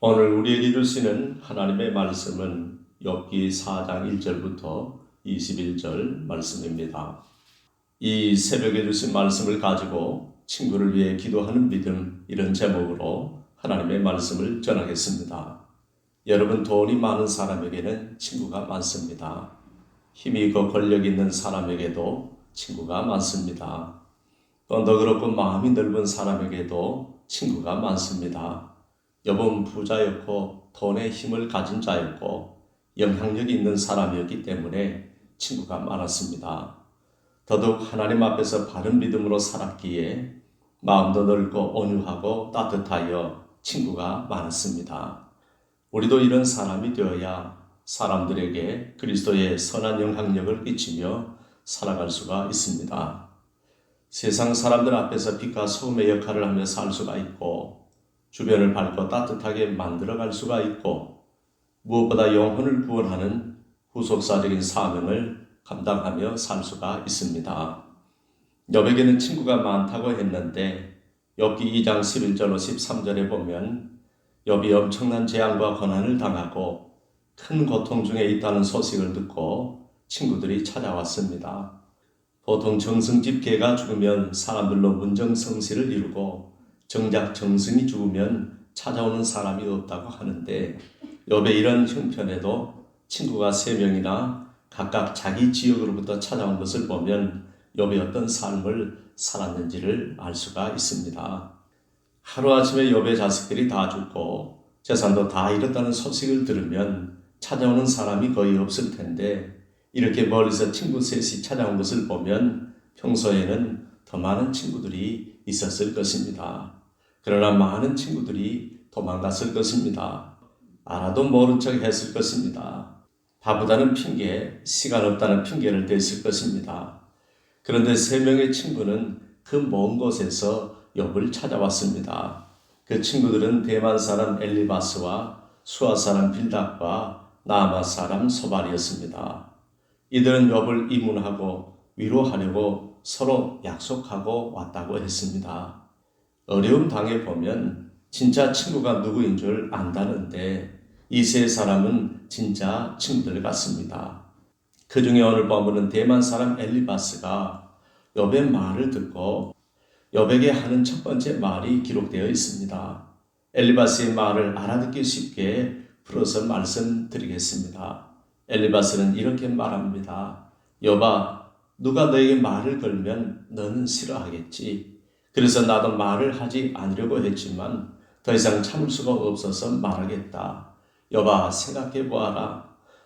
오늘 우리에게 주시는 하나님의 말씀은 욥기 4장 1절부터 21절 말씀입니다. 이 새벽에 주신 말씀을 가지고 친구를 위해 기도하는 믿음, 이런 제목으로 하나님의 말씀을 전하겠습니다. 여러분, 돈이 많은 사람에게는 친구가 많습니다. 힘이 있고 권력 있는 사람에게도 친구가 많습니다. 또 더 그렇고 마음이 넓은 사람에게도 친구가 많습니다. 욥은 부자였고 돈의 힘을 가진 자였고 영향력이 있는 사람이었기 때문에 친구가 많았습니다. 더더욱 하나님 앞에서 바른 믿음으로 살았기에 마음도 넓고 온유하고 따뜻하여 친구가 많았습니다. 우리도 이런 사람이 되어야 사람들에게 그리스도의 선한 영향력을 끼치며 살아갈 수가 있습니다. 세상 사람들 앞에서 빛과 소금의 역할을 하며 살 수가 있고 주변을 밝고 따뜻하게 만들어갈 수가 있고 무엇보다 영혼을 구원하는 후속사적인 사명을 감당하며 살 수가 있습니다. 욥에게는 친구가 많다고 했는데 욥기 2장 11절로 13절에 보면 욥이 엄청난 재앙과 고난을 당하고 큰 고통 중에 있다는 소식을 듣고 친구들이 찾아왔습니다. 보통 정승집계가 죽으면 사람들로 문정성시를 이루고 정작 정승이 죽으면 찾아오는 사람이 없다고 하는데 욥의 이런 형편에도 친구가 3명이나 각각 자기 지역으로부터 찾아온 것을 보면 욥이 어떤 삶을 살았는지를 알 수가 있습니다. 하루아침에 욥의 자식들이 다 죽고 재산도 다 잃었다는 소식을 들으면 찾아오는 사람이 거의 없을 텐데 이렇게 멀리서 친구 셋이 찾아온 것을 보면 평소에는 더 많은 친구들이 있었을 것입니다. 그러나 많은 친구들이 도망갔을 것입니다. 알아도 모른 척 했을 것입니다. 바쁘다는 핑계, 시간 없다는 핑계를 댔을 것입니다. 그런데 3명의 친구는 그 먼 곳에서 욥을 찾아왔습니다. 그 친구들은 대만 사람 엘리바스와 수아 사람 빌닷과 나아마 사람 소발이었습니다. 이들은 욥을 이문하고 위로하려고 서로 약속하고 왔다고 했습니다. 어려움 당해보면 진짜 친구가 누구인 줄 안다는데 이 3사람은 진짜 친구들 같습니다. 그 중에 오늘 본문은 대만 사람 엘리바스가 욥의 말을 듣고 욥에게 하는 첫 번째 말이 기록되어 있습니다. 엘리바스의 말을 알아듣기 쉽게 풀어서 말씀드리겠습니다. 엘리바스는 이렇게 말합니다. 욥아, 누가 너에게 말을 걸면 너는 싫어하겠지. 그래서 나도 말을 하지 않으려고 했지만 더 이상 참을 수가 없어서 말하겠다. 욥아, 생각해 보아라.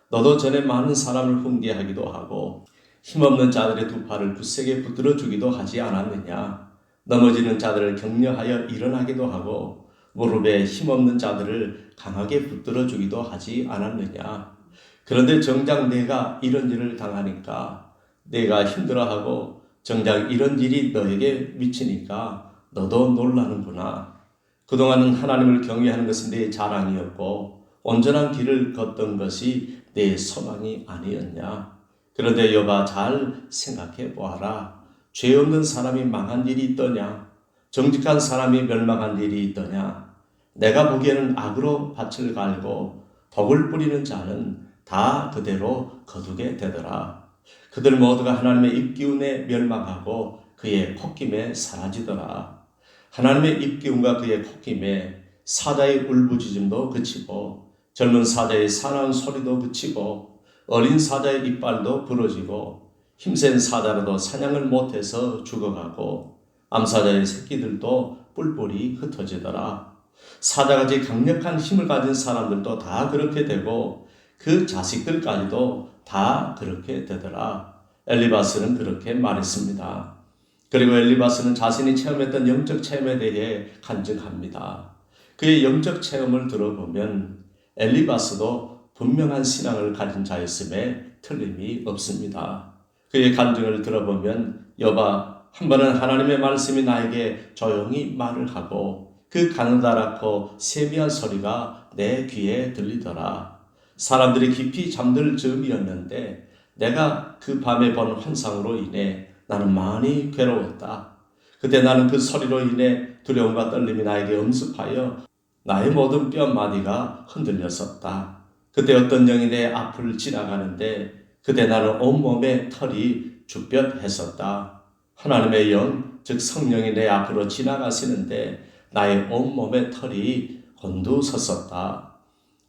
너도 전에 많은 사람을 훈계하기도 하고 힘없는 자들의 두 팔을 굳세게 붙들어 주기도 하지 않았느냐. 넘어지는 자들을 격려하여 일어나기도 하고 무릎에 힘없는 자들을 강하게 붙들어 주기도 하지 않았느냐. 그런데 정작 내가 이런 일을 당하니까 내가 힘들어하고 정작 이런 일이 너에게 미치니까 너도 놀라는구나. 그동안은 하나님을 경외하는 것은 내 자랑이었고 온전한 길을 걷던 것이 내 소망이 아니었냐. 그런데 욥아, 잘 생각해 보아라. 죄 없는 사람이 망한 일이 있더냐? 정직한 사람이 멸망한 일이 있더냐? 내가 보기에는 악으로 밭을 갈고 독을 뿌리는 자는 다 그대로 거두게 되더라. 그들 모두가 하나님의 입기운에 멸망하고 그의 콧김에 사라지더라. 하나님의 입기운과 그의 콧김에 사자의 울부짖음도 그치고 젊은 사자의 사나운 소리도 그치고 어린 사자의 이빨도 부러지고 힘센 사자라도 사냥을 못해서 죽어가고 암사자의 새끼들도 뿔뿔이 흩어지더라. 사자같이 강력한 힘을 가진 사람들도 다 그렇게 되고 그 자식들까지도 다 그렇게 되더라. 엘리바스는 그렇게 말했습니다. 그리고 엘리바스는 자신이 체험했던 영적 체험에 대해 간증합니다. 그의 영적 체험을 들어보면 엘리바스도 분명한 신앙을 가진 자였음에 틀림이 없습니다. 그의 간증을 들어보면 욥아, 한 번은 하나님의 말씀이 나에게 조용히 말을 하고 그 가느다랗고 세미한 소리가 내 귀에 들리더라. 사람들이 깊이 잠들 즈음이었는데 내가 그 밤에 본 환상으로 인해 나는 많이 괴로웠다. 그때 나는 그 소리로 인해 두려움과 떨림이 나에게 엄습하여 나의 모든 뼈 마디가 흔들렸었다. 그때 어떤 영이 내 앞을 지나가는데 그때 나는 온몸에 털이 죽볕했었다. 하나님의 영, 즉 성령이 내 앞으로 지나가시는데 나의 온몸에 털이 곤두섰었다.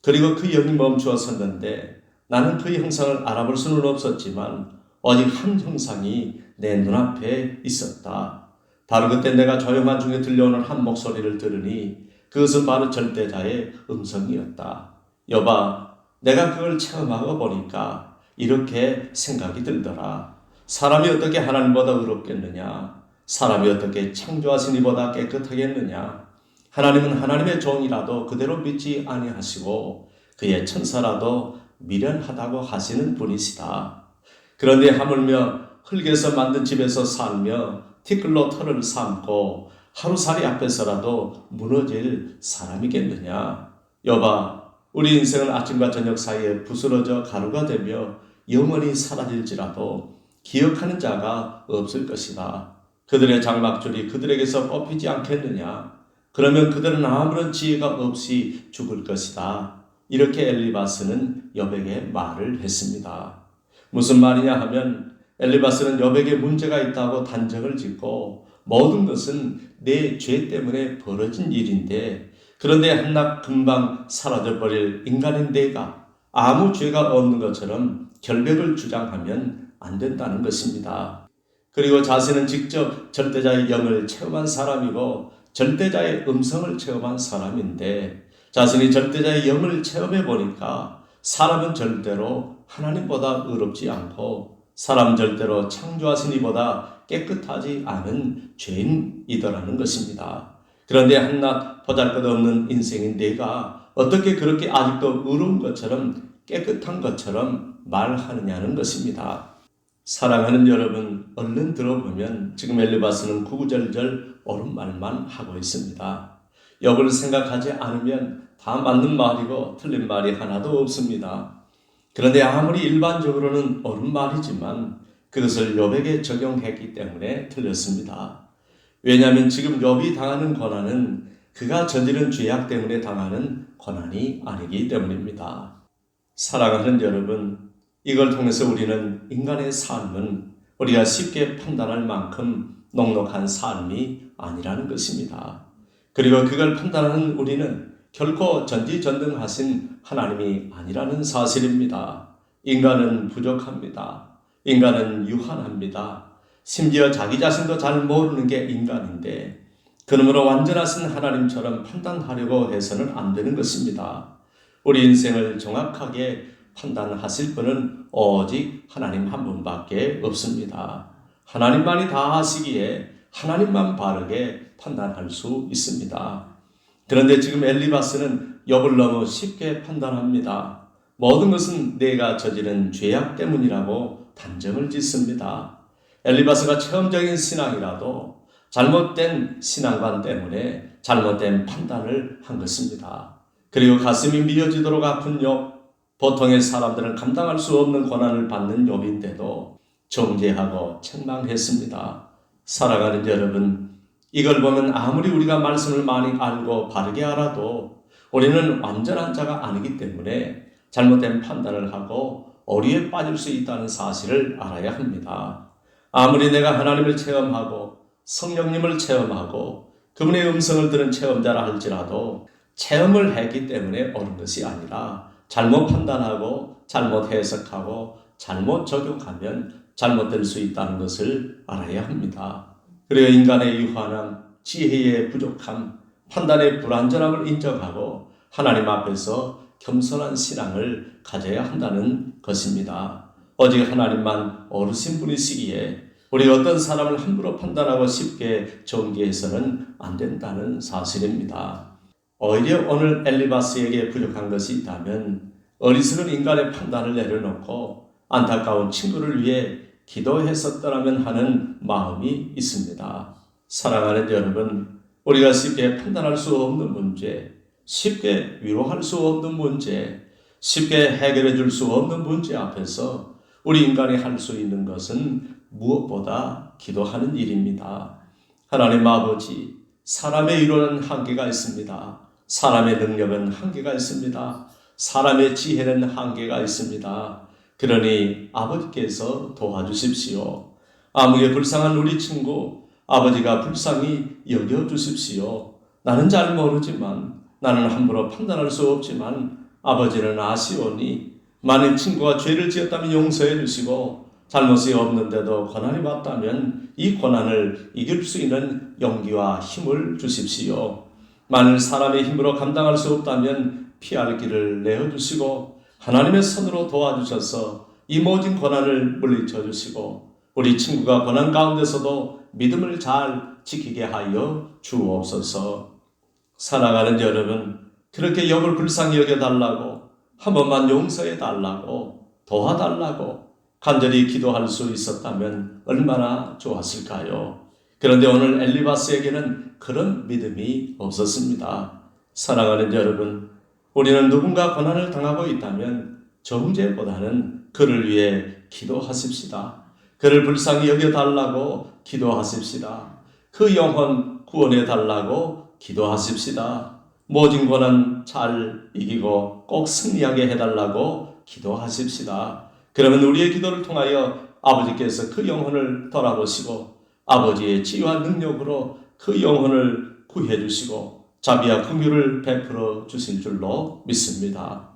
그리고 그 영이 멈추어 섰는데 나는 그 형상을 알아볼 수는 없었지만 오직 한 형상이 내 눈앞에 있었다. 바로 그때 내가 조용한 중에 들려오는 한 목소리를 들으니 그것은 바로 절대자의 음성이었다. 여봐, 내가 그걸 체험하고 보니까 이렇게 생각이 들더라. 사람이 어떻게 하나님보다 의롭겠느냐? 사람이 어떻게 창조하신 이보다 깨끗하겠느냐? 하나님은 하나님의 종이라도 그대로 믿지 아니하시고 그의 천사라도 미련하다고 하시는 분이시다. 그런데 하물며 흙에서 만든 집에서 살며 티끌로 털을 삼고 하루살이 앞에서라도 무너질 사람이겠느냐? 여봐, 우리 인생은 아침과 저녁 사이에 부스러져 가루가 되며 영원히 사라질지라도 기억하는 자가 없을 것이다. 그들의 장막줄이 그들에게서 뽑히지 않겠느냐? 그러면 그들은 아무런 지혜가 없이 죽을 것이다. 이렇게 엘리바스는 욥에게 말을 했습니다. 무슨 말이냐 하면 엘리바스는 욥에게 문제가 있다고 단정을 짓고 모든 것은 내 죄 때문에 벌어진 일인데 그런데 한낱 금방 사라져버릴 인간인 내가 아무 죄가 없는 것처럼 결백을 주장하면 안 된다는 것입니다. 그리고 자신은 직접 절대자의 영을 체험한 사람이고 절대자의 음성을 체험한 사람인데 자신이 절대자의 영을 체험해 보니까 사람은 절대로 하나님보다 의롭지 않고 사람 절대로 창조하신 이보다 깨끗하지 않은 죄인이더라는 것입니다. 그런데 한낱 보잘것없는 인생인 내가 어떻게 그렇게 아직도 의로운 것처럼 깨끗한 것처럼 말하느냐는 것입니다. 사랑하는 여러분, 얼른 들어보면 지금 엘리바스는 구구절절 옳은 말만 하고 있습니다. 욥을 생각하지 않으면 다 맞는 말이고 틀린 말이 하나도 없습니다. 그런데 아무리 일반적으로는 옳은 말이지만 그것을 욥에게 적용했기 때문에 틀렸습니다. 왜냐하면 지금 욥이 당하는 고난은 그가 저지른 죄악 때문에 당하는 고난이 아니기 때문입니다. 사랑하는 여러분, 이걸 통해서 우리는 인간의 삶은 우리가 쉽게 판단할 만큼 녹록한 삶이 아니라는 것입니다. 그리고 그걸 판단하는 우리는 결코 전지전능하신 하나님이 아니라는 사실입니다. 인간은 부족합니다. 인간은 유한합니다. 심지어 자기 자신도 잘 모르는 게 인간인데 그러므로 완전하신 하나님처럼 판단하려고 해서는 안 되는 것입니다. 우리 인생을 정확하게 판단하실 분은 오직 하나님 한 분밖에 없습니다. 하나님만이 다 하시기에 하나님만 바르게 판단할 수 있습니다. 그런데 지금 엘리바스는 욥을 너무 쉽게 판단합니다. 모든 것은 내가 저지른 죄악 때문이라고 단정을 짓습니다. 엘리바스가 체험적인 신앙이라도 잘못된 신앙관 때문에 잘못된 판단을 한 것입니다. 그리고 가슴이 미어지도록 아픈 욥, 보통의 사람들은 감당할 수 없는 고난을 받는 욥인데도 정죄하고 책망했습니다. 사랑하는 여러분, 이걸 보면 아무리 우리가 말씀을 많이 알고 바르게 알아도 우리는 완전한 자가 아니기 때문에 잘못된 판단을 하고 오류에 빠질 수 있다는 사실을 알아야 합니다. 아무리 내가 하나님을 체험하고 성령님을 체험하고 그분의 음성을 들은 체험자라 할지라도 체험을 했기 때문에 옳은 것이 아니라 잘못 판단하고 잘못 해석하고 잘못 적용하면 잘못될 수 있다는 것을 알아야 합니다. 그리고 인간의 유한함, 지혜의 부족함, 판단의 불완전함을 인정하고 하나님 앞에서 겸손한 신앙을 가져야 한다는 것입니다. 오직 하나님만 옳으신 분이시기에 우리 어떤 사람을 함부로 판단하고 쉽게 정죄해서는 안 된다는 사실입니다. 오히려 오늘 엘리바스에게 부족한 것이 있다면 어리석은 인간의 판단을 내려놓고 안타까운 친구를 위해 기도했었더라면 하는 마음이 있습니다. 사랑하는 여러분, 우리가 쉽게 판단할 수 없는 문제, 쉽게 위로할 수 없는 문제, 쉽게 해결해 줄 수 없는 문제 앞에서 우리 인간이 할 수 있는 것은 무엇보다 기도하는 일입니다. 하나님 아버지, 사람의 위로는 한계가 있습니다. 사람의 능력은 한계가 있습니다. 사람의 지혜는 한계가 있습니다. 그러니 아버지께서 도와주십시오. 아무개 불쌍한 우리 친구, 아버지가 불쌍히 여겨주십시오. 나는 잘 모르지만, 나는 함부로 판단할 수 없지만 아버지는 아시오니 만일 친구가 죄를 지었다면 용서해 주시고 잘못이 없는데도 고난이 왔다면 이 고난을 이길 수 있는 용기와 힘을 주십시오. 만일 사람의 힘으로 감당할 수 없다면 피할 길을 내어주시고 하나님의 손으로 도와주셔서 이 모진 고난을 물리쳐 주시고 우리 친구가 고난 가운데서도 믿음을 잘 지키게 하여 주옵소서. 살아가는 여러분, 그렇게 욥을 불쌍히 여겨달라고, 한 번만 용서해달라고, 도와달라고 간절히 기도할 수 있었다면 얼마나 좋았을까요? 그런데 오늘 엘리바스에게는 그런 믿음이 없었습니다. 사랑하는 여러분, 우리는 누군가 고난을 당하고 있다면 정죄보다는 그를 위해 기도하십시다. 그를 불쌍히 여겨달라고 기도하십시다. 그 영혼 구원해달라고 기도하십시다. 모진 고난 잘 이기고 꼭 승리하게 해달라고 기도하십시다. 그러면 우리의 기도를 통하여 아버지께서 그 영혼을 돌아보시고 아버지의 지혜와 능력으로 그 영혼을 구해 주시고 자비와 긍휼을 베풀어 주실 줄로 믿습니다.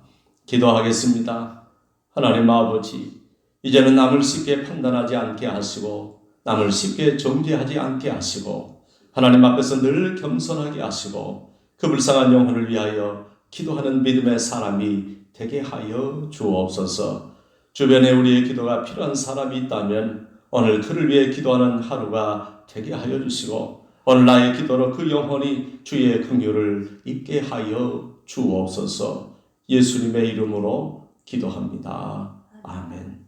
기도하겠습니다. 하나님 아버지, 이제는 남을 쉽게 판단하지 않게 하시고 남을 쉽게 정죄하지 않게 하시고 하나님 앞에서 늘 겸손하게 하시고 그 불쌍한 영혼을 위하여 기도하는 믿음의 사람이 되게 하여 주옵소서. 주변에 우리의 기도가 필요한 사람이 있다면 오늘 그를 위해 기도하는 하루가 되게 하여 주시고 오늘 나의 기도로 그 영혼이 주의 긍휼을 입게 하여 주옵소서. 예수님의 이름으로 기도합니다. 아멘.